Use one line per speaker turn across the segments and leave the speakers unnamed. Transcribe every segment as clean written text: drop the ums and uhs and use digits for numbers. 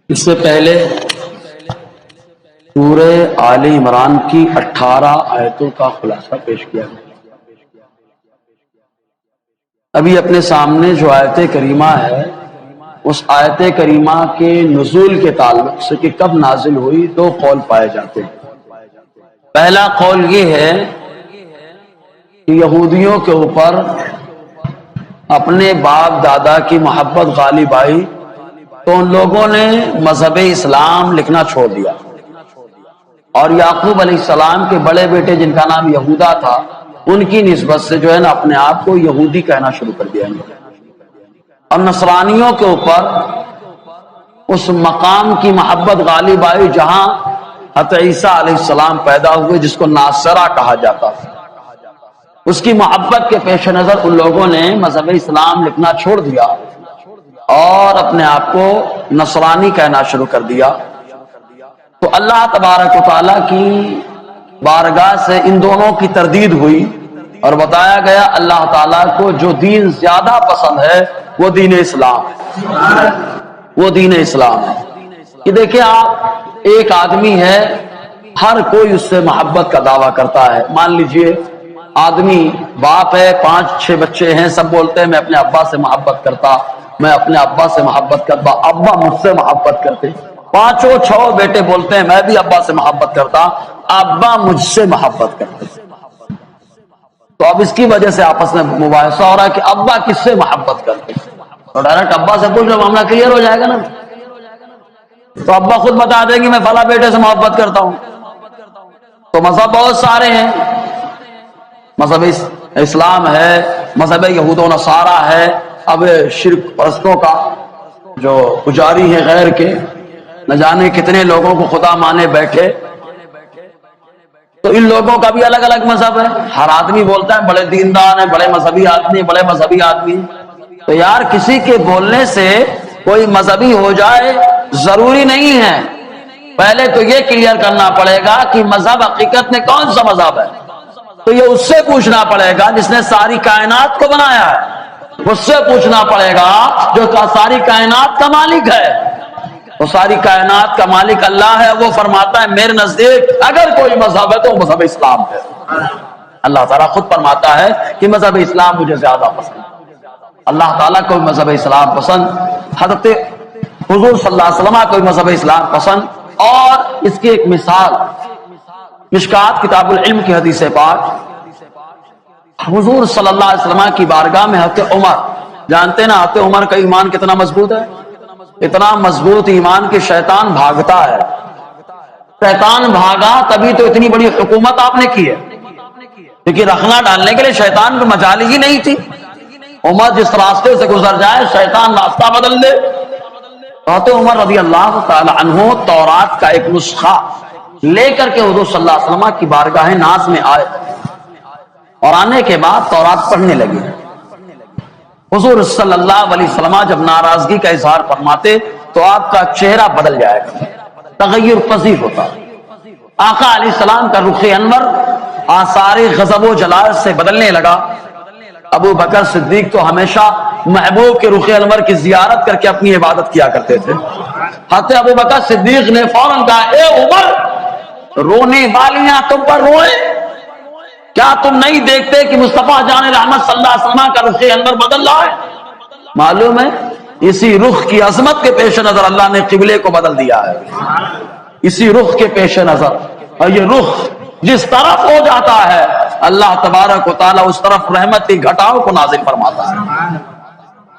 اس سے پہلے سورہ آل عمران کی 18 آیتوں کا خلاصہ پیش کیا گیا۔ ابھی اپنے سامنے جو آیت کریمہ ہے اس آیت کریمہ کے نزول کے تعلق سے کہ کب نازل ہوئی دو قول پائے جاتے ہیں۔ پہلا قول یہ ہے کہ یہودیوں کے اوپر اپنے باپ دادا کی محبت غالب آئی تو ان لوگوں نے مذہب اسلام لکھنا چھوڑ دیا، اور یعقوب علیہ السلام کے بڑے بیٹے جن کا نام یہودا تھا ان کی نسبت سے جو ہے نا اپنے آپ کو یہودی کہنا شروع کر دیا۔ اور نصرانیوں کے اوپر اس مقام کی محبت غالب آئی جہاں حضرت عیسیٰ علیہ السلام پیدا ہوئے، جس کو ناصرہ کہا جاتا تھا۔ اس کی محبت کے پیش نظر ان لوگوں نے مذہب اسلام لکھنا چھوڑ دیا اور اپنے آپ کو نصرانی کہنا شروع کر دیا۔ تو اللہ تبارک و تعالیٰ کی بارگاہ سے ان دونوں کی تردید ہوئی اور بتایا گیا اللہ تعالیٰ کو جو دین زیادہ پسند ہے وہ دین اسلام ہے، وہ دین اسلام ہے۔ کہ دیکھیں آپ، ایک آدمی ہے، ہر کوئی اس سے محبت کا دعویٰ کرتا ہے۔ مان لیجئے آدمی باپ ہے، 5-6 بچے ہیں، سب بولتے ہیں میں اپنے ابا سے محبت کرتا، میں اپنے ابا سے محبت کرتا، ابا مجھ سے محبت کرتے۔ 5-6 بیٹے بولتے ہیں میں بھی ابا سے محبت کرتا، ابا مجھ سے محبت کرتے۔ تو اب اس کی وجہ سے آپس میں مباحثہ ہو رہا ہے کہ ابا کس سے محبت کرتے، تو ڈائریکٹ ابا سے پوچھ لو، معاملہ کلیئر ہو جائے گا نا۔ تو ابا خود بتا دیں گے میں فلاں بیٹے سے محبت کرتا ہوں۔ تو مذہب بہت سارے ہیں، مذہب اسلام ہے، مذہب یہود و نصارہ ہے، اب شرک پرستوں کا جو پجاری ہیں غیر کے، نہ جانے کتنے لوگوں کو خدا مانے بیٹھے۔ تو ان لوگوں کا بھی الگ الگ مذہب ہے، ہر آدمی بولتا ہے بڑے دیندار ہیں، بڑے مذہبی آدمی، بڑے مذہبی آدمی۔ تو یار کسی کے بولنے سے کوئی مذہبی ہو جائے ضروری نہیں ہے۔ پہلے تو یہ کلیئر کرنا پڑے گا کہ مذہب حقیقت میں کون سا مذہب ہے، تو یہ اس سے پوچھنا پڑے گا جس نے ساری کائنات کو بنایا ہے، اس سے پوچھنا پڑے گا جو ساری کائنات کا مالک ہے۔ وہ ساری کائنات کا مالک اللہ ہے، وہ فرماتا ہے میرے نزدیک اگر کوئی مذہب ہے تو مذہب اسلام ہے۔ اللہ تعالیٰ خود فرماتا ہے کہ مذہب اسلام مجھے زیادہ پسند ہے۔ اللہ تعالیٰ کو مذہب اسلام پسند، حضرت حضور صلی اللہ علیہ وسلم کو مذہب اسلام پسند۔ اور اس کی ایک مثال مشکات کتاب العلم کی حدیث پاک، حضور صلی اللہ علیہ وسلم کی بارگاہ میں حضرت عمر، جانتے نا حضرت عمر کا ایمان کتنا مضبوط ہے، اتنا مضبوط ایمان کہ شیطان بھاگتا ہے۔ شیطان بھاگا تبھی تو اتنی بڑی حکومت آپ نے کی ہے، کیونکہ رخنا ڈالنے کے لیے شیطان کو مجال ہی نہیں تھی۔ عمر جس راستے سے گزر جائے شیطان راستہ بدل دے۔ حضرت عمر رضی اللہ تعالی عنہ تورات کا ایک نسخہ لے کر کے حضور صلی اللہ علیہ وسلم کی بارگاہ ناز میں آئے، اور آنے کے بعد تورات پڑھنے لگے۔ حضور صلی اللہ علیہ وسلم جب ناراضگی کا اظہار فرماتے تو آپ کا چہرہ بدل جائے گا، تغیر پذیر ہوتا۔ آقا علیہ السلام کا رخ انور آثار غضب و جلال سے بدلنے لگا۔ ابو بکر صدیق تو ہمیشہ محبوب کے رخ انور کی زیارت کر کے اپنی عبادت کیا کرتے تھے۔ حضرت ابو بکر صدیق نے فوراً کہا اے عمر، رونے والیاں تم پر روئے، کیا تم نہیں دیکھتے کہ مصطفیٰ جان رحمت صلی اللہ علیہ وسلم کا رخ انور بدل رہا ہے؟ معلوم ہے اسی رخ کی عظمت کے پیش نظر اللہ نے قبلے کو بدل دیا ہے، اسی رخ کے پیش نظر۔ اور یہ رخ جس طرف ہو جاتا ہے اللہ تبارک و تعالیٰ اس طرف رحمت کی گھٹاؤں کو نازل فرماتا ہے۔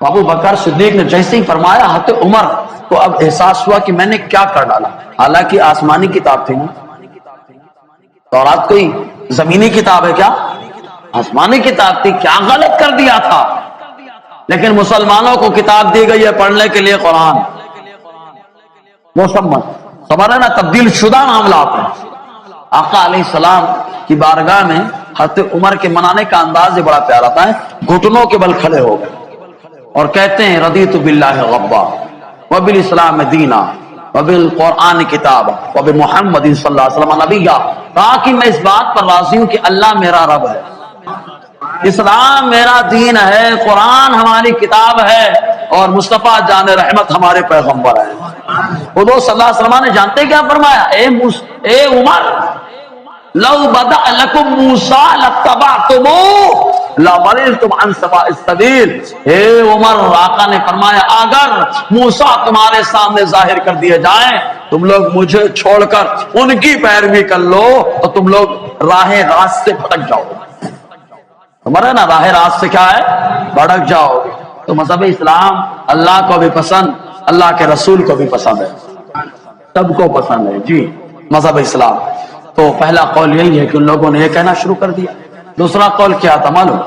ابو بکر صدیق نے جیسے ہی فرمایا حضرت عمر کو اب احساس ہوا کہ میں نے کیا کر ڈالا۔ حالانکہ آسمانی کتاب تھی نا، تورات کوئی زمینی کتاب ہے کیا؟ آسمانی کتاب تھی، کیا غلط کر دیا تھا؟ لیکن مسلمانوں کو کتاب دی گئی ہے پڑھنے کے لیے قرآن، مسمت خبر ہے نا، تبدیل شدہ معاملات ہیں۔ آقا علیہ السلام کی بارگاہ میں حضرت عمر کے منانے کا انداز بڑا پیارا تھا، گھٹنوں کے بل کھڑے ہو گئے اور کہتے ہیں رضیت باللہ ربا وبالاسلام دینا وبالقرآن کتابا وبمحمد صلی اللہ علیہ وسلم نبیا۔ کہا کہ میں اس بات پر راضی ہوں کہ اللہ میرا رب ہے، اسلام میرا دین ہے، قرآن ہماری کتاب ہے، اور مصطفیٰ جان رحمت ہمارے پیغمبر ہیں۔ حضور صلی اللہ علیہ وسلم نے جانتے کیا فرمایا؟ اے عمر، لو بدأ لکم موسیٰ لاتبعتموہ لَضَلِلْتُمْ عَنْ سَوَاءِ السَّبِيلِ۔ اے عمر، آقا نے فرمایا اگر موسیٰ تمہارے سامنے ظاہر کر دیے جائیں، تم لوگ مجھے چھوڑ کر ان کی پیروی کر لو تو تم لوگ راہ راست سے بھٹک جاؤ گے۔ ہمارا نا راہ راست سے کیا ہے؟ بھٹک جاؤ گے۔ تو مذہب اسلام اللہ کو بھی پسند، اللہ کے رسول کو بھی پسند ہے، سب کو پسند ہے جی مذہب اسلام۔ تو پہلا قول یہی ہے کہ ان لوگوں نے یہ کہنا شروع کر دیا۔ دوسرا قول کیا تھا معلوم؟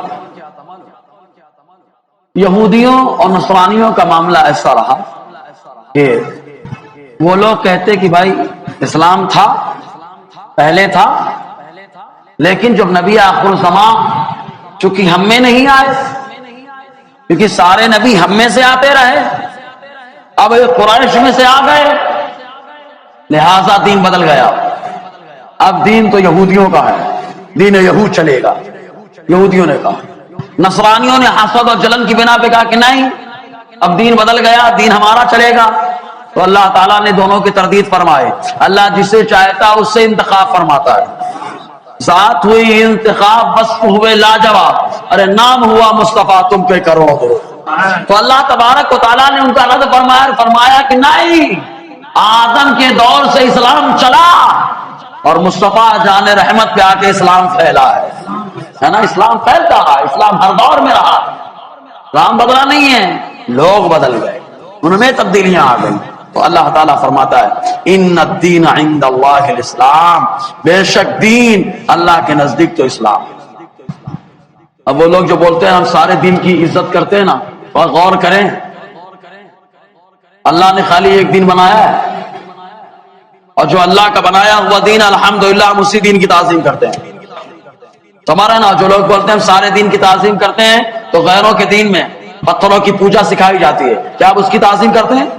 یہودیوں اور نصرانیوں کا معاملہ ایسا رہا کہ وہ لوگ کہتے کہ بھائی اسلام تھا، پہلے تھا، لیکن جب نبی آخر الزمان چونکہ ہم میں نہیں آئے، کیونکہ سارے نبی ہم میں سے آتے رہے، اب قریش میں سے آ گئے، لہذا دین بدل گیا۔ اب دین تو یہودیوں کا ہے، دین یہود چلے گا، یہودیوں نے کہا۔ نصرانیوں نے حسد اور جلن کی بنا پہ کہا کہ نہیں، اب دین بدل گیا، دین ہمارا چلے گا۔ تو اللہ تعالیٰ نے دونوں کی تردید فرمائے۔ اللہ جسے چاہتا اس سے انتخاب فرماتا ہے۔ ذات ہوئی انتخاب، وصف ہوئے لاجواب، ارے نام ہوا مصطفیٰ تم پہ کرو درود۔ تو اللہ تبارک و تعالیٰ نے ان کا رد فرمایا کہ نہیں، آدم کے دور سے اسلام چلا اور مصطفیٰ جان رحمت پہ آ کے اسلام پھیلا ہے نا، اسلام پھیلتا رہا، اسلام ہر دور میں رہا، اسلام بدلا نہیں ہے، لوگ بدل گئے، ان میں تبدیلیاں آ گئی۔ تو اللہ تعالیٰ فرماتا ہے ان الدین عند اللہ الاسلام، بے شک دین اللہ کے نزدیک تو اسلام۔ اب وہ لوگ جو بولتے ہیں ہم سارے دین کی عزت کرتے ہیں نا، اور غور کریں اللہ نے خالی ایک دین بنایا ہے، اور جو اللہ کا بنایا ہوا دین الحمدللہ ہم اسی دین کی تعظیم کرتے ہیں۔ ہمارا نا جو لوگ بولتے ہیں ہم سارے دین کی تعظیم کرتے ہیں، تو غیروں کے دین میں پتھروں کی پوجا سکھائی جاتی ہے، کیا آپ اس کی تعظیم کرتے ہیں؟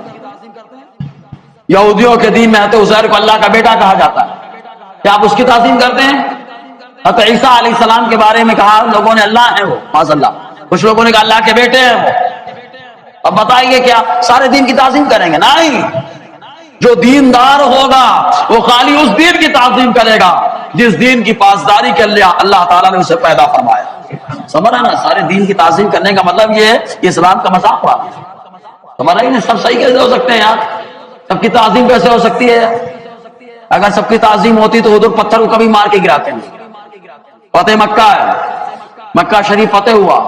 یہودیوں کے دین میں حضرت عزیر کو اللہ کا بیٹا کہا جاتا ہے، کیا آپ اس کی تعظیم کرتے ہیں؟ حضرت عیسیٰ علیہ السلام کے بارے میں کہا لوگوں نے اللہ ہے وہ، معاذ اللہ، کچھ لوگوں نے کہا اللہ کے بیٹے ہیں وہ۔ اب بتائیے کیا سارے دین کی تعظیم کریں گے؟ نہیں، جو دیندار ہوگا وہ خالی اس دین کی تعظیم کرے گا جس دین کی پاسداری کے لیے اللہ تعالیٰ نے اسے پیدا فرمایا۔ سمجھ نا، سارے دین کی تعظیم کرنے کا مطلب یہ ہے کہ اسلام کا مذاق اڑا۔ سمجھ رہے ہیں سب صحیح کیسے ہو سکتے ہیں یار؟ سب کی تعظیم کیسے ہو سکتی ہے؟ اگر سب کی تعظیم ہوتی تو ادھر پتھر کو کبھی مار کے گراتے ہیں۔ فتح مکہ ہے، مکہ شریف فتح ہوا،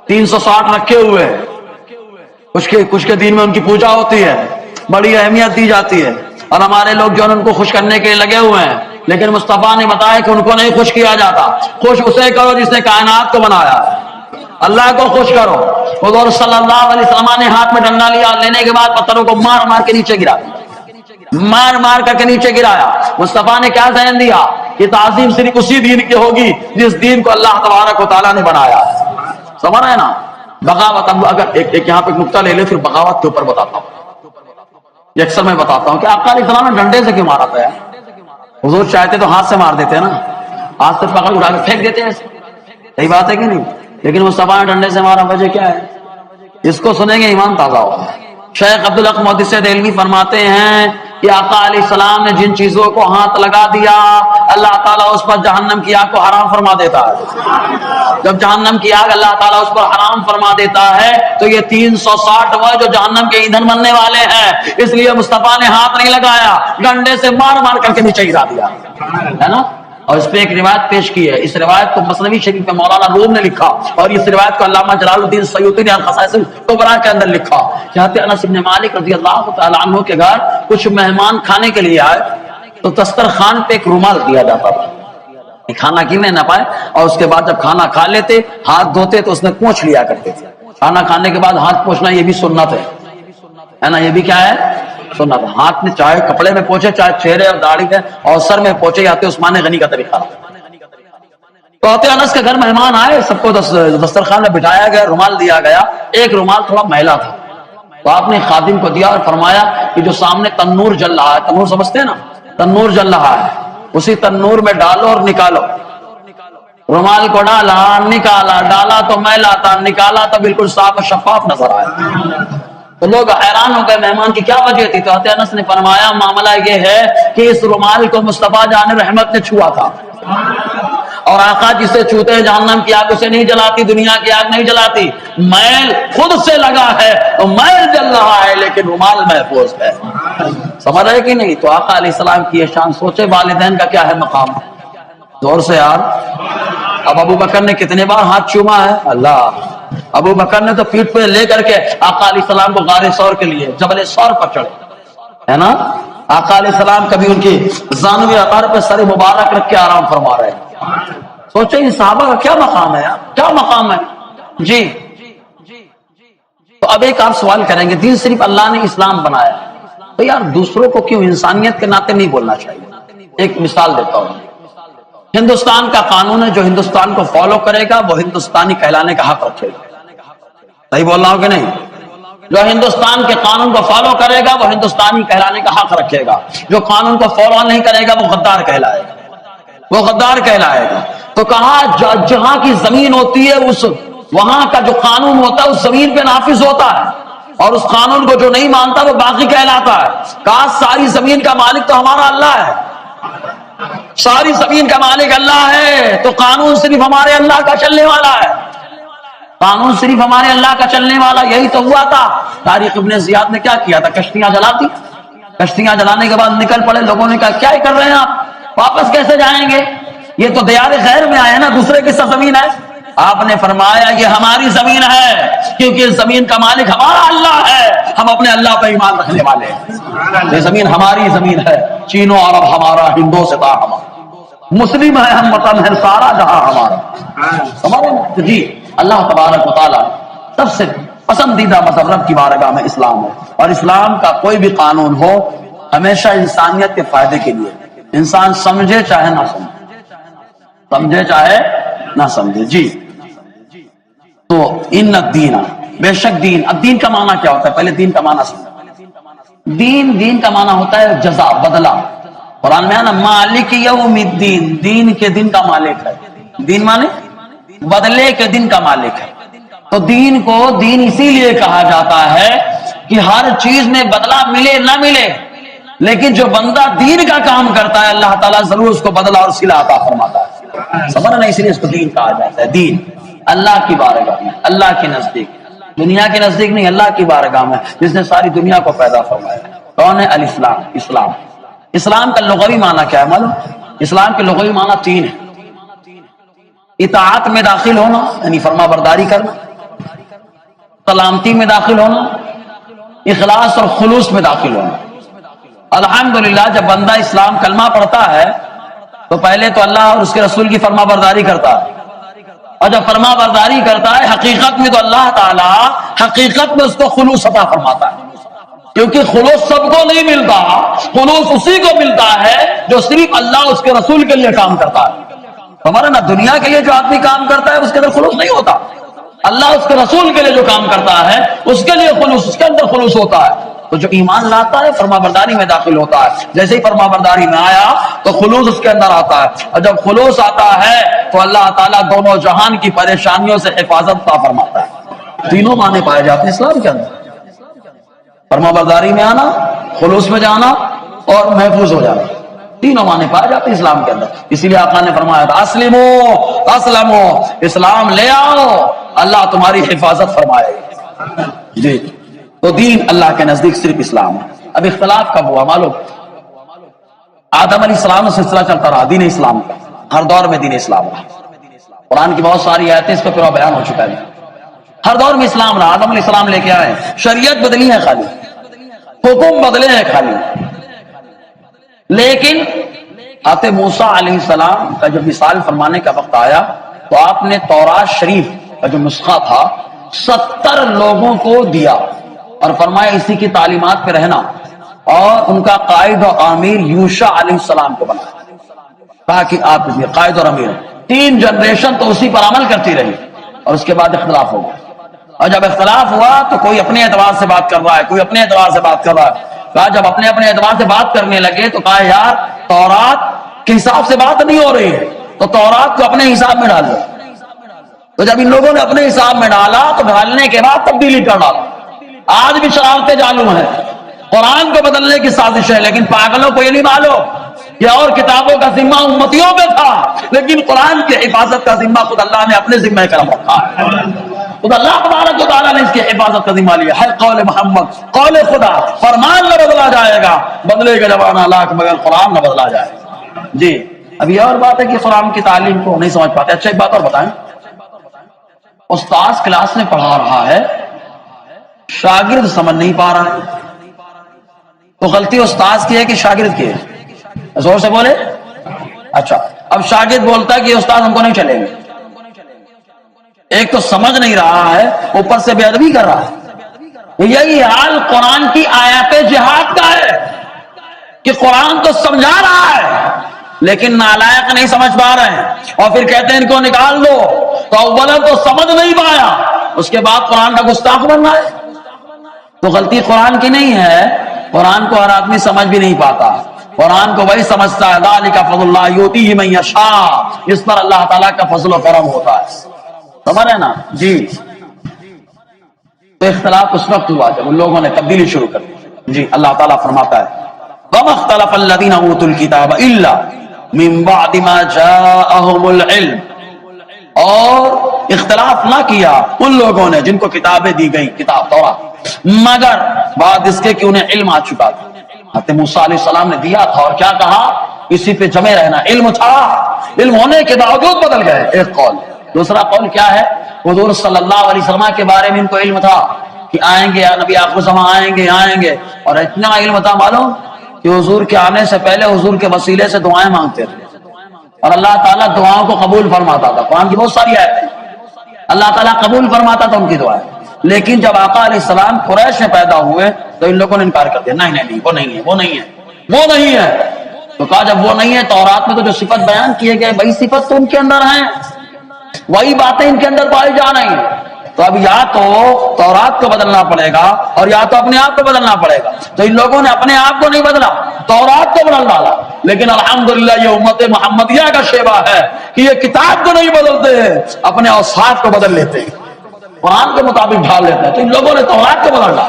360 رکھے ہوئے، کچھ کے دین میں ان کی پوجا ہوتی ہے، بڑی اہمیت دی جاتی ہے، اور ہمارے لوگ جو ان کو خوش کرنے کے لیے لگے ہوئے ہیں، لیکن مصطفیٰ نے بتایا کہ ان کو نہیں خوش کیا جاتا، خوش اسے کرو جس نے کائنات کو بنایا، اللہ کو خوش کرو۔ حضور صلی اللہ علیہ وسلم نے ہاتھ میں ڈنڈا لیا، لینے کے بعد پتھروں کو مار مار کے نیچے گرا، مار مار کر کے نیچے گرایا۔ مصطفیٰ نے کیا ذہن دیا کہ تعظیم صرف اسی دین کی ہوگی جس دین کو اللہ تبارک و تعالیٰ نے بنایا۔ سمجھ رہے ہیں نا؟ بغاوت، اگر ایک یہاں پہ نقطہ لے لے، پھر بغاوت کے اوپر بتاتا ہوں۔ یہ اکثر میں بتاتا ہوں کہ آقا علیہ السلام نے ڈنڈے سے کیوں مارا تھا؟ حضور چاہتے تو ہاتھ سے مار دیتے ہیں نا، ہاتھ سے پکڑ اٹھا کے پھینک دیتے ہیں، صحیح بات ہے کہ نہیں؟ لیکن مصطفیٰ نے ڈنڈے سے مارا، وجہ کیا ہے؟ اس کو سنیں گے ایمان تازہ ہوگا۔ شیخ عبدالحق محدث دہلوی فرماتے ہیں کہ آقا علیہ السلام نے جن چیزوں کو ہاتھ لگا دیا اللہ تعالیٰ اس پر جہنم کی آگ کو حرام فرما دیتا ہے۔ جب جہنم کی آگ اللہ تعالیٰ اس پر حرام فرما دیتا ہے تو یہ 360 وہ جو جہنم کے ایندھن بننے والے ہیں، اس لیے مصطفیٰ نے ہاتھ نہیں لگایا، ڈنڈے سے مار مار کر کے نیچے گرا دیا، ہے نا؟ اور اس پہ ایک روایت پیش کی ہے، اس روایت کو مثنوی شریف میں مولانا روم نے لکھا، اور اس روایت کو علامہ جلال الدین سیوطی نے الخصائص الکبریٰ کے اندر لکھا کہ حضرت انس بن مالک رضی اللہ تعالی عنہ کے گھر کچھ مہمان کھانے کے لیے آئے تو دسترخوان پہ ایک رومال دیا جاتا تھا، کھانا گرنے نہ پائے، اور اس کے بعد جب کھانا کھا لیتے ہاتھ دھوتے تو اس میں پوچھ لیا کرتے تھے۔ کھانا کھانے کے بعد ہاتھ پوچھنا یہ بھی سنت ہے نا، یہ بھی کیا ہے؟ سنت ہے۔ ہاتھ میں چاہے کپڑے میں پوچھے، چاہے چہرے اور داڑھی میں اور سر میں پوچھے، آتے عثمان غنی کا طریقہ۔ تو آتے انس کے گھر مہمان آئے، سب کو دسترخوان میں بٹھایا گیا، رومال دیا گیا، ایک رومال تھوڑا میلا تھا، تو آپ نے خادم کو دیا اور فرمایا کہ جو سامنے تنور جل رہا ہے، تنور سمجھتے ہیں نا، تنور جل رہا ہے، اسی تنور میں ڈالو اور نکالو۔ رومال کو ڈالا، نکالا، ڈالا تو میلا تھا، نکالا تو بالکل صاف اور شفاف نظر آیا۔ تو لوگ حیران ہو گئے مہمان کی کیا وجہ تھی؟ تو حضرت انس نے فرمایا معاملہ یہ ہے کہ اس رومال کو مصطفیٰ جان رحمت نے چھوا تھا، اور آقا جسے چھوتے ہیں جہنم کی آگ اسے نہیں جلاتی، دنیا کی آگ نہیں جلاتی، میل خود سے لگا ہے تو میل جل رہا ہے لیکن رومال محفوظ ہے۔ سمجھ رہے کہ نہیں؟ تو آقا علیہ السلام کی یہ شان، سوچے والدین کا کیا ہے مقام، زور سے یار۔ اب ابو بکر نے کتنے بار ہاتھ چوما ہے، اللہ، ابو بکر نے تو پیٹ پہ لے کر کے آقا علیہ السلام کو غار ثور کے لیے جبل ثور پر چڑھے، ہے نا؟ آقا علیہ السلام کبھی ان کی زانوی عقار پہ سر مبارک رکھ کے آرام فرما رہے ہیں۔ سوچیں ان صحابہ کا کیا مقام ہے، کیا مقام ہے جی۔ تو اب ایک آپ سوال کریں گے، دین صرف اللہ نے اسلام بنایا تو یار دوسروں کو کیوں انسانیت کے ناطے نہیں بولنا چاہیے؟ ایک مثال دیتا ہوں، ہندوستان کا قانون ہے، جو ہندوستان کو فالو کرے گا وہ ہندوستانی کہلانے کا حق رکھے گا، صحیح بول رہا ہوں کہ نہیں؟ جو ہندوستان کے قانون کو فالو کرے گا وہ ہندوستانی کہلانے کا حق رکھے گا، جو قانون کو فالو نہیں کرے گا وہ غدار کہلائے گا، وہ غدار کہلائے گا۔ تو کہا جہاں کی زمین ہوتی ہے اس وہاں کا جو قانون ہوتا ہے اس زمین پہ نافذ ہوتا ہے، اور اس قانون کو جو نہیں مانتا وہ باغی کہلاتا ہے۔ کہا ساری زمین کا مالک تو ہمارا اللہ ہے، ساری زمین کا مالک اللہ ہے، تو قانون صرف ہمارے اللہ کا چلنے والا ہے، قانون صرف ہمارے اللہ کا چلنے والا۔ یہی تو ہوا تھا، طارق ابن زیاد نے کیا کیا تھا، کشتیاں جلاتی، کشتیاں جلانے کے بعد نکل پڑے، لوگوں نے کہا کیا ہی کر رہے ہیں آپ، واپس کیسے جائیں گے، یہ تو دیار غیر میں آئے نا، دوسرے کی سرزمین ہے۔ آپ نے فرمایا یہ ہماری زمین ہے کیونکہ اس زمین کا مالک ہمارا اللہ ہے، ہم اپنے اللہ پہ ایمان رکھنے والے ہیں، یہ زمین ہماری زمین ہے، چینو عرب ہمارا، ہندو سے تا ہمارا، مسلم ہے ہم، وطن ہے سارا جہاں ہمارا، ہمارے جی۔ اللہ تبارک و تعالیٰ سب سے پسندیدہ مذہب رب کی بارگاہ میں اسلام ہے، اور اسلام کا کوئی بھی قانون ہو ہمیشہ انسانیت کے فائدے کے لیے، انسان سمجھے چاہے نہ سمجھے، سمجھے چاہے نہ سمجھے جی۔ تو ان الدین، بے شک دین، اب دین کا معنی کیا ہوتا ہے، پہلے دین کا معنی سمجھیں۔ دین کا معنی ہوتا ہے جزا، بدلہ۔ قرآن میں ہے نا مالک یوم الدین، دین کے دن کا مالک ہے، دین مانے بدلے کے دن کا مالک ہے۔ تو دین کو دین اسی لیے کہا جاتا ہے کہ ہر چیز میں بدلہ ملے نہ ملے، لیکن جو بندہ دین کا کام کرتا ہے اللہ تعالیٰ ضرور اس کو بدلہ اور صلہ عطا فرماتا ہے، سمجھ نہیں؟ اس لیے اس کو دین کہا جاتا ہے۔ دین اللہ کی بارگاہ میں، اللہ کے نزدیک، دنیا کے نزدیک نہیں، اللہ کی بارگاہ میں، جس نے ساری دنیا کو پیدا فرمایا۔ کون ہے؟ الاسلام، اسلام۔ اسلام کا لغوی معنی کیا ہے معلوم؟ اسلام کے لغوی معنی تین ہے، اطاعت میں داخل ہونا یعنی فرما برداری کرنا، سلامتی میں داخل ہونا، اخلاص اور خلوص میں داخل ہونا۔ الحمدللہ جب بندہ اسلام کلمہ پڑھتا ہے تو پہلے تو اللہ اور اس کے رسول کی فرما برداری کرتا ہے، اور جب فرما برداری کرتا ہے حقیقت میں تو اللہ تعالیٰ حقیقت میں اس کو خلوص عطا فرماتا ہے، کیونکہ خلوص سب کو نہیں ملتا، خلوص اسی کو ملتا ہے جو صرف اللہ اس کے رسول کے لیے کام کرتا ہے۔ ہمارا نا دنیا کے لیے جو آدمی کام کرتا ہے اس کے اندر خلوص نہیں ہوتا، اللہ اس کے رسول کے لیے جو کام کرتا ہے اس کے لیے خلوص، اس کے اندر خلوص ہوتا ہے۔ تو جو ایمان لاتا ہے فرما برداری میں داخل ہوتا ہے، جیسے ہی فرما برداری میں آیا تو خلوص اس کے اندر آتا ہے، اور جب خلوص آتا ہے تو اللہ تعالیٰ دونوں جہان کی پریشانیوں سے حفاظت عطا فرماتا ہے۔ تینوں معنی پائے جاتے ہیں اسلام کے اندر، فرما برداری میں آنا، خلوص میں جانا اور محفوظ ہو جانا، تینوں معنی پائے جاتے ہیں اسلام کے اندر۔ اسی لیے آقا نے فرمایا تھا اسلمو اسلمو، اسلام لے آؤ اللہ تمہاری حفاظت فرمائے گا جی۔ تو دین اللہ کے نزدیک صرف اسلام ہے۔ اب اختلاف کب ہوا معلوم؟ آدم علیہ السلام سے سلسلہ چلتا رہا دین اسلام کا، ہر دور میں دین اسلام رہا، قرآن کی بہت ساری آیتیں اس پہ پورا بیان ہو چکا ہے، ہر دور میں اسلام رہا۔ آدم علیہ السلام لے کے آئے، شریعت بدلی ہے خالی، حکم بدلے ہیں خالی، لیکن آتے موسیٰ علیہ السلام کا جب مثال فرمانے کا وقت آیا تو آپ نے تورات شریف کا جو نسخہ تھا 70 لوگوں کو دیا اور فرمایا اسی کی تعلیمات پہ رہنا، اور ان کا قائد و امیر یوشع علیہ السلام کو بنایا، کہا کہ آپ قائد اور امیر، 3 جنریشن تو اسی پر عمل کرتی رہی، اور اس کے بعد اختلاف ہو گیا، اور جب اختلاف ہوا تو کوئی اپنے اعتبار سے بات کر رہا ہے، کوئی اپنے اعتبار سے بات کر رہا ہے، کہا جب اپنے اعتبار سے بات کرنے لگے تو کہا یار تورات کے حساب سے بات نہیں ہو رہی ہے، تو تورات کو اپنے حساب میں ڈال دو۔ تو جب ان لوگوں نے اپنے حساب میں ڈالا تو ڈالنے کے بعد تبدیلی کر ڈالا، آج بھی شرارتیں چالو ہیں، قرآن کو بدلنے کی سازش ہے، لیکن پاگلوں کو یہ نہیں معلوم کہ اور کتابوں کا ذمہ امتیوں پہ تھا، لیکن قرآن کی حفاظت کا ذمہ خود اللہ نے اپنے ذمہ کرم رکھا ہے۔ خود اللہ تبارک و تعالیٰ نے اس کی حفاظت کا ذمہ لیا ہے۔ قول محمد، قول خدا، فرمان نہ بدلا جائے گا، بدلے گا زمانہ لاکھ مگر قرآن نہ بدلا جائے گا۔ جی اب یہ اور بات ہے کہ قرآن کی تعلیم کو نہیں سمجھ پاتے۔ اچھا ایک بات اور بتائیں، استاذ کلاس میں پڑھا رہا ہے، شاگرد سمجھ نہیں پا رہا ہے، تو غلطی استاذ کی ہے کہ شاگرد کی ہے؟ زور سے بولے۔ اچھا اب شاگرد بولتا ہے کہ استاد ہم کو نہیں چلیں گے، ایک تو سمجھ نہیں رہا ہے، اوپر سے بے ادبی کر رہا ہے۔ یہی حال قرآن کی آیات جہاد کا ہے کہ قرآن تو سمجھا رہا ہے لیکن نالائق نہیں سمجھ پا رہے ہیں، اور پھر کہتے ہیں ان کو نکال دو، تو اولا تو سمجھ نہیں پایا، اس کے بعد قرآن کا گستاخ بن رہا ہے۔ تو غلطی قرآن کی نہیں ہے، قرآن کو ہر آدمی سمجھ بھی نہیں پاتا، قرآن کو وہی سمجھتا ہے ذالک فضل اللہ یؤتیہ من یشاء، جس پر اللہ تعالیٰ کا فضل و کرم ہوتا ہے، سمجھ رہے نا جی۔ تو اختلاف اس وقت ہوا جب ان لوگوں نے تبدیلی شروع کر دی۔ جی اللہ تعالیٰ فرماتا ہے وَمَا اخْتَلَفَ الَّذِينَ أُوتُوا الْكِتَابَ إِلَّا مِن بَعْدِ مَا جَاءَهُمُ الْعِلْمُ، اور اختلاف نہ کیا ان لوگوں نے جن کو کتابیں دی گئی، کتاب تورات، مگر بعد اس کے کہ انہیں علم آ چکا تھا۔ حضرت موسیٰ علیہ السلام نے دیا تھا اور کیا کہا؟ اسی پہ جمے رہنا، علم تھا، علم ہونے کے باوجود بدل گئے، ایک قول۔ دوسرا قول کیا ہے؟ حضور صلی اللہ علیہ وسلم کے بارے میں ان کو علم تھا کہ آئیں گے یا نبی آخر زمان آئیں گے، اور اتنا علم تھا معلوم کہ حضور کے آنے سے پہلے حضور کے وسیلے سے دعائیں مانگتے تھے، اور اللہ تعالیٰ دعاؤں کو قبول فرماتا تھا۔ قرآن کی بہت ساری آیتیں اللہ تعالیٰ قبول فرماتا تھا ان کی دعائیں، لیکن جب آقا علیہ السلام قریش میں پیدا ہوئے تو ان لوگوں نے انکار کر دیا، نہیں وہ نہیں ہے، وہ نہیں ہے، وہ نہیں ہے۔ تو کہا جب وہ نہیں ہے، تورات میں تو جو صفت بیان کیے گئے وہی صفت تو ان کے اندر ہیں، وہی باتیں ان کے اندر پائی جا رہی ہیں، تو اب یا تو تورات کو بدلنا پڑے گا اور یا تو اپنے آپ کو بدلنا پڑے گا۔ تو ان لوگوں نے اپنے آپ کو نہیں بدلا، تورات کو بدل ڈالا، لیکن الحمدللہ یہ امت محمدیہ کا شیوا ہے کہ یہ کتاب کو نہیں بدلتے ہیں، اپنے اوصاف کو بدل لیتے ہیں، قرآن کے مطابق ڈھال لیتے ہیں۔ تو ان لوگوں نے تورات کو بدل ڈالا۔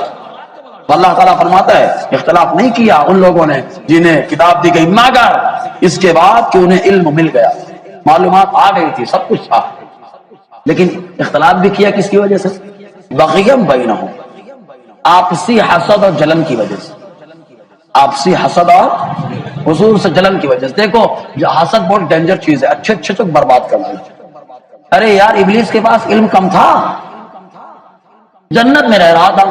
اللہ تعالیٰ فرماتا ہے اختلاف نہیں کیا ان لوگوں نے جنہیں کتاب دی گئی، مگر اس کے بعد کہ انہیں علم مل گیا، معلومات آ گئی تھی، سب کچھ تھا، لیکن اختلاف بھی کیا کس کی وجہ سے؟ بغیم بینہم، آپسی حسد اور جلن کی وجہ سے، آپسی حسد اور حضور سے جلن کی وجہ سے۔ دیکھو حسد بہت ڈینجر چیز ہے، اچھے اچھے تو برباد کر دیں۔ ارے یار ابلیس کے پاس علم کم تھا، جنت میں رہ رہا تھا،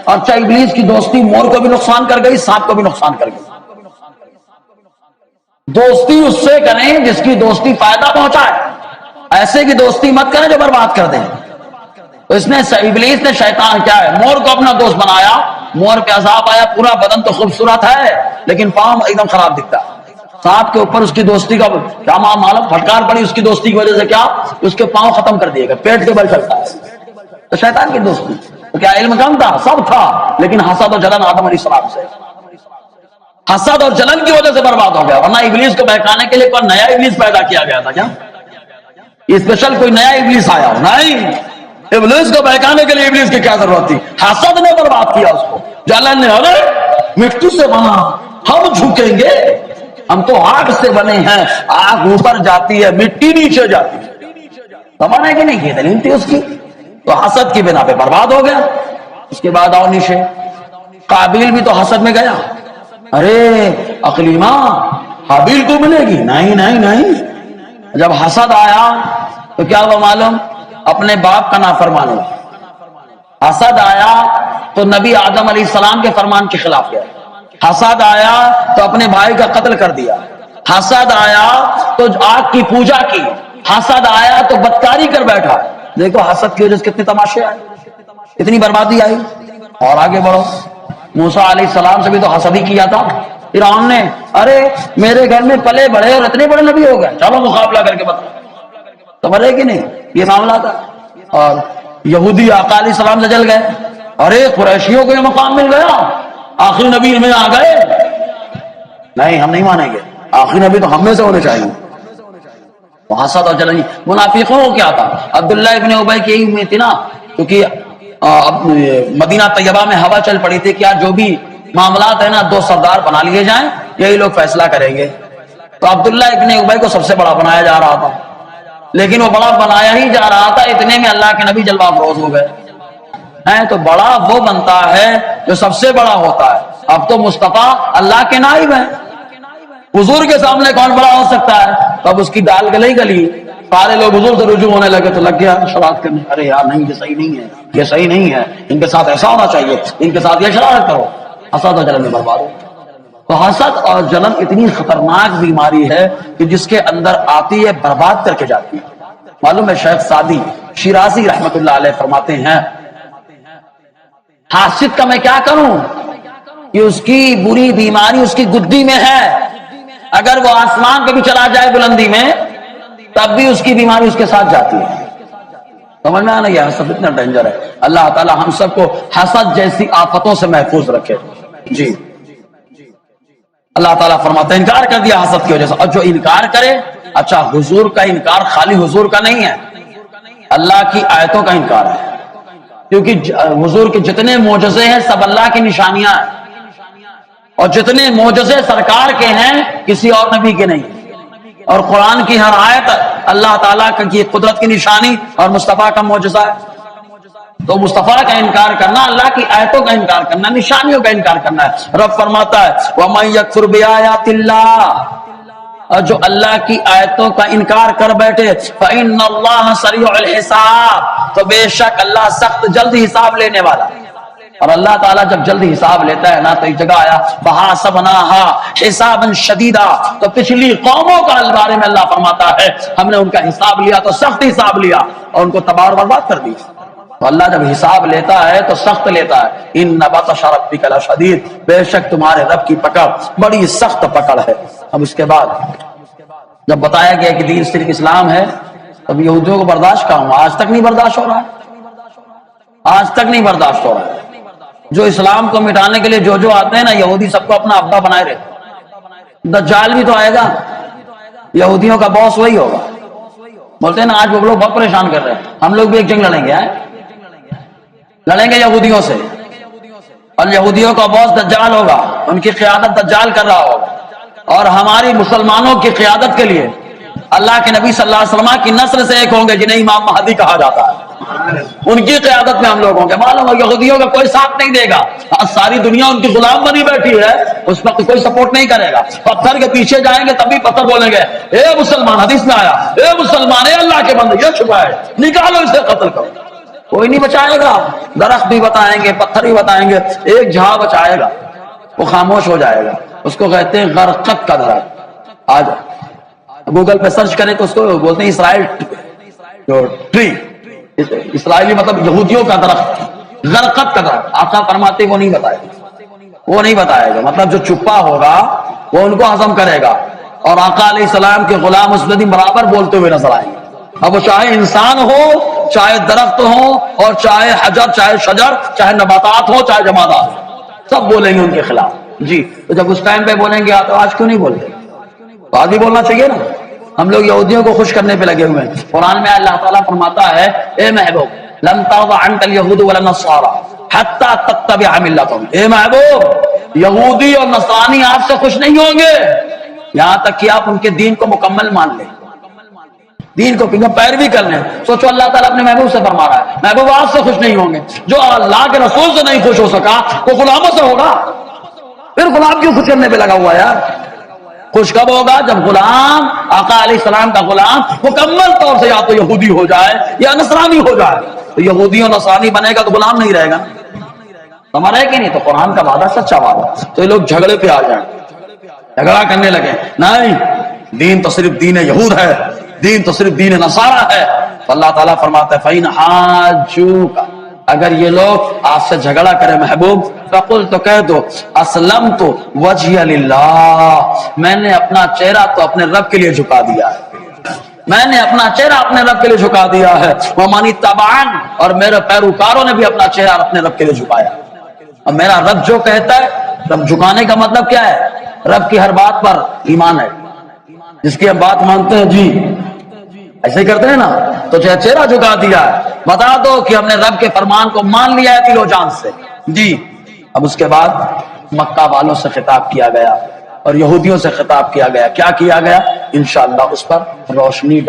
اور چاہے ابلیس کی دوستی مور کو بھی نقصان کر گئی، سانپ کو بھی نقصان کر گئی۔ دوستی اس سے کریں جس کی دوستی فائدہ پہنچائے، ایسے کی دوستی مت کریں جو برباد کر دیں۔ تو اس نے ابلیس نے شیطان کیا ہے، مور کو اپنا دوست بنایا، مور پہ عذاب آیا، پورا بدن تو خوبصورت ہے لیکن پاؤں ایک دم خراب دکھتا ہے۔ سانپ کے اوپر اس کی دوستی کا کیا معلوم پھٹکار پڑی اس کی دوستی کی وجہ سے، کیا اس کے پاؤں ختم کر دیے گا، پیٹ کے بل چلتا ہے۔ تو شیطان کی دوستی، تو کیا علم کم تھا؟ سب تھا، لیکن حسد اور جلن آدم علیہ السلام سے، حسد اور جلن کی وجہ سے برباد ہو گیا۔ ورنہ ابلیس کو بہکانے کے لیے کوئی نیا ابلیس پیدا کیا گیا تھا کیا؟ اسپیشل کوئی نیا ابلیس آیا ہو؟ نہیں، ابلیس کو بہکانے کے لیے ابلیس کی کیا ضرورت تھی؟ حسد نے برباد کیا اس کو، جلن نے، ارے مٹی سے بنا ہم جھکیں گے، ہم تو آگ سے بنے ہیں، آگ اوپر جاتی ہے مٹی نیچے جاتی ہے، سمجھا کہ نہیں؟ یہ دلیل تھی اس کی۔ تو حسد کی بنا پہ برباد ہو گیا۔ اس کے بعد اور نیچے قابیل بھی تو حسد میں گیا، ارے اقلیمہ حابیل کو ملے گی، نہیں۔ جب حسد آیا تو کیا ہوا معلوم؟ اپنے باپ کا نافرمان ہوا۔ حسد آیا تو نبی آدم علیہ السلام کے فرمان کے خلاف گیا، حسد آیا تو اپنے بھائی کا قتل کر دیا، حسد آیا تو آگ کی پوجا کی، حسد آیا تو بدکاری کر بیٹھا۔ دیکھو حسد کی وجہ سے کتنے تماشے آئے، اتنی بربادی آئی۔ اور آگے بڑھو، موسیٰ علیہ السلام سے بھی تو حسد ہی کیا تھا فرعون نے، ارے میرے گھر میں پلے بڑے اور اتنے بڑے نبی ہو گئے، چلو مقابلہ کر کے بتا، سمجھے کہ نہیں؟ یہ معاملہ تھا۔ اور یہودی آقا علیہ السلام سے جل گئے، ارے قریشیوں کو یہ مقام مل گیا، آخری نبی میں آ گئے، نہیں ہم نہیں مانیں گے، آخری نبی تو ہم میں سے ہونے چاہیے۔ حسد اور جلن، منافقوں کو کیا تھا؟ عبداللہ ابن ابی کی یہی امید تھی نا، کیونکہ مدینہ طیبہ میں ہوا چل پڑی تھی کیا جو بھی معاملات ہیں نا 2 سردار بنا لیے جائیں، یہی لوگ فیصلہ کریں گے. تو عبداللہ ابن ابی کو سب سے بڑا بنایا جا رہا تھا، لیکن وہ بڑا بنایا ہی جا رہا تھا، اتنے میں اللہ کے نبی جلوہ افروز ہو گئے ہیں. تو بڑا وہ بنتا ہے جو سب سے بڑا ہوتا ہے. اب تو مصطفیٰ اللہ کے نائب ہیں، حضور کے سامنے کون بڑا ہو سکتا ہے؟ تو اب اس کی دال گلی گلی، سارے لوگ حضور سے رجوع ہونے لگے تو لگ گیا شرارت کرنے. ارے یار نہیں، یہ صحیح نہیں ہے، یہ صحیح نہیں ہے، ان کے ساتھ ایسا ہونا چاہیے، ان کے ساتھ یہ شرارت کرو. حسد اور جلن میں برباد ہو. تو حسد اور جلن اتنی خطرناک بیماری ہے کہ جس کے اندر آتی ہے برباد کر کے جاتی ہے. معلوم ہے شیخ سعدی شیرازی رحمت اللہ علیہ فرماتے ہیں حاسد کا میں کیا کروں کہ اس کی بری بیماری اس کی گدی میں ہے، اگر وہ آسمان پہ بھی چلا جائے بلندی میں تب بھی اس کی بیماری اس کے ساتھ جاتی ہے. سمجھ میں آنا، یہ حسد اتنا ڈینجر ہے. اللہ تعالی ہم سب کو حسد جیسی آفتوں سے محفوظ رکھے. جی اللہ تعالیٰ فرماتا ہے انکار کر دیا حسد کی وجہ سے. اور جو انکار کرے، اچھا حضور کا انکار خالی حضور کا نہیں ہے، اللہ کی آیتوں کا انکار ہے، کیونکہ حضور کے جتنے معجزے ہیں سب اللہ کی نشانیاں ہیں، اور جتنے معجزے سرکار کے ہیں کسی اور نبی کے نہیں. اور قرآن کی ہر آیت اللہ تعالیٰ کی قدرت کی نشانی اور مصطفیٰ کا معجزہ ہے. تو مصطفیٰ کا انکار کرنا اللہ کی آیتوں کا انکار کرنا، نشانیوں کا انکار کرنا ہے. رب فرماتا ہے وَمَن يَكْفُرْ بِآيَاتِ اللَّهِ، اور جو اللہ کی آیتوں کا انکار کر بیٹھے فَإِنَّ اللَّهَ سَرِيعُ الْحِسَابِ، تو بے شک اللہ سخت جلد حساب لینے والا. اور اللہ تعالیٰ جب جلد حساب لیتا ہے نا تو ایک جگہ آیا فَحَاسَبْنَاهَا حِسَابًا شَدِيدًا، تو پچھلی قوموں کا بارے میں اللہ فرماتا ہے ہم نے ان کا حساب لیا تو سخت حساب لیا اور ان کو تباہ اور برباد کر دی. تو اللہ جب حساب لیتا ہے تو سخت لیتا ہے. ان بطش ربک لشدید، بے شک تمہارے رب کی پکڑ بڑی سخت پکڑ ہے. اب اس کے بعد جب بتایا گیا کہ دین صرف اسلام ہے، اب یہودیوں کو برداشت کہاں ہوا؟ آج تک نہیں برداشت ہو رہا ہے، آج تک نہیں برداشت ہو رہا ہے. جو اسلام کو مٹانے کے لیے جو آتے ہیں نا یہودی سب کو اپنا ابا بنائے رہے. دجال بھی تو آئے گا، یہودیوں کا باس وہی ہوگا. بولتے ہیں نا آج وہ لوگ بہت پریشان کر رہے ہیں، ہم لوگ بھی ایک جنگ لڑیں گے، لڑیں گے یہودیوں سے، اور یہودیوں کا باس دجال ہوگا، ان کی قیادت دجال کر رہا ہوگا. اور ہماری مسلمانوں کی قیادت کے لیے اللہ کے نبی صلی اللہ علیہ وسلم کی نسل سے ایک ہوں گے جنہیں امام مہدی کہا جاتا ہے، ان کی قیادت میں ہم لوگ ہوں گے. معلوم ہے یہودیوں کا کوئی ساتھ نہیں دے گا، ساری دنیا ان کی غلام بنی بیٹھی ہے، اس وقت کوئی سپورٹ نہیں کرے گا. پتھر کے پیچھے جائیں گے تبھی پتھر بولیں گے اے مسلمان، حدیث میں آیا اے مسلمان، اے اللہ کے بندے یہ چھپا ہے، نکالو اسے قتل کرو. کوئی نہیں بچائے گا، درخت بھی بتائیں گے، پتھر بھی بتائیں گے، ایک جہاں بچائے گا، وہ خاموش ہو جائے گا. اس کو کہتے ہیں غرقت کا درخت. آج گوگل پہ سرچ کریں تو اس کو بولتے ہیں اسرائیل ٹری، اسرائیلی مطلب یہودیوں کا درخت، غرقت کا درخت. آقا فرماتے وہ نہیں بتائے گا، وہ نہیں بتائے گا، مطلب جو چھپا ہوگا وہ ان کو ہضم کرے گا. اور آقا علیہ السلام کے غلام اس دن برابر بولتے ہوئے نظر آئیں گے. اب وہ چاہے انسان ہو، چاہے درخت ہو، اور چاہے حجر، چاہے شجر، چاہے نباتات ہو، چاہے جمادات ہو، سب بولیں گے ان کے خلاف. جی تو جب اس ٹائم پہ بولیں گے تو آج کیوں نہیں بولتے؟ تو آج بھی بولنا چاہیے نا. ہم لوگ یہودیوں کو خوش کرنے پہ لگے ہوئے ہیں. قرآن میں اللہ تعالیٰ فرماتا ہے اے محبوب لن ترضى عنك اليهود ولا النصارى حتى تتبع ملتهم، اے محبوب یہودی اور نصرانی آپ سے خوش نہیں ہوں گے یہاں تک کہ آپ ان کے دین کو مکمل مان لیں، دین کو پیروی کر لیں. سوچو اللہ تعالیٰ اپنے محبوب سے فرما رہا ہے محبوب آپ سے خوش نہیں ہوں گے. جو اللہ کے رسول سے نہیں خوش ہو سکا وہ غلاموں سے ہوگا. پھر غلام کیوں خوش کرنے پہ لگا ہوا یار؟ خوش کب ہوگا جب غلام آقا علیہ السلام کا غلام مکمل طور سے یا تو یہودی ہو جائے یا نصرانی ہو جائے. تو یہودی اور نصرانی بنے گا تو غلام نہیں رہے گا. ہمارا ہے کہ نہیں؟ تو قرآن کا وعدہ سچا وعدہ. تو یہ لوگ جھگڑے پہ آ جائیں، جھگڑا کرنے لگے، نہیں دین تو صرف دین یہود ہے، دین تو صرف دین نصارہ ہے. تو اللہ تعالیٰ فرماتا ہے فَإِنْ حَاجُّوكَ، اگر یہ لوگ آپ سے جھگڑا کرے محبوب فقل، تو کہہ دو اسلمت وجہی للہ، میں نے اپنا چہرہ تو اپنے رب کے لیے جھکا دیا ہے، میں نے اپنا چہرہ اپنے رب کے لیے جھکا دیا ہے. وَمَنِ اتَّبَعَنِ، اور میرے پیروکاروں نے بھی اپنا چہرہ اپنے رب کے لیے جھکایا. اب میرا رب جو کہتا ہے، رب جھکانے کا مطلب کیا ہے؟ رب کی ہر بات پر ایمان ہے، جس کی ہم بات مانتے ہیں جی ایسے ہی کرتے ہیں نا، تو چہرہ جھکا دیا ہے، بتا دو کہ ہم نے رب کے فرمان کو مان لیا ہے دل و جان سے جی۔ اب اس کے بعد مکہ والوں سے خطاب کیا گیا اور یہودیوں سے خطاب کیا گیا، کیا کیا گیا؟ انشاءاللہ اس پر روشنی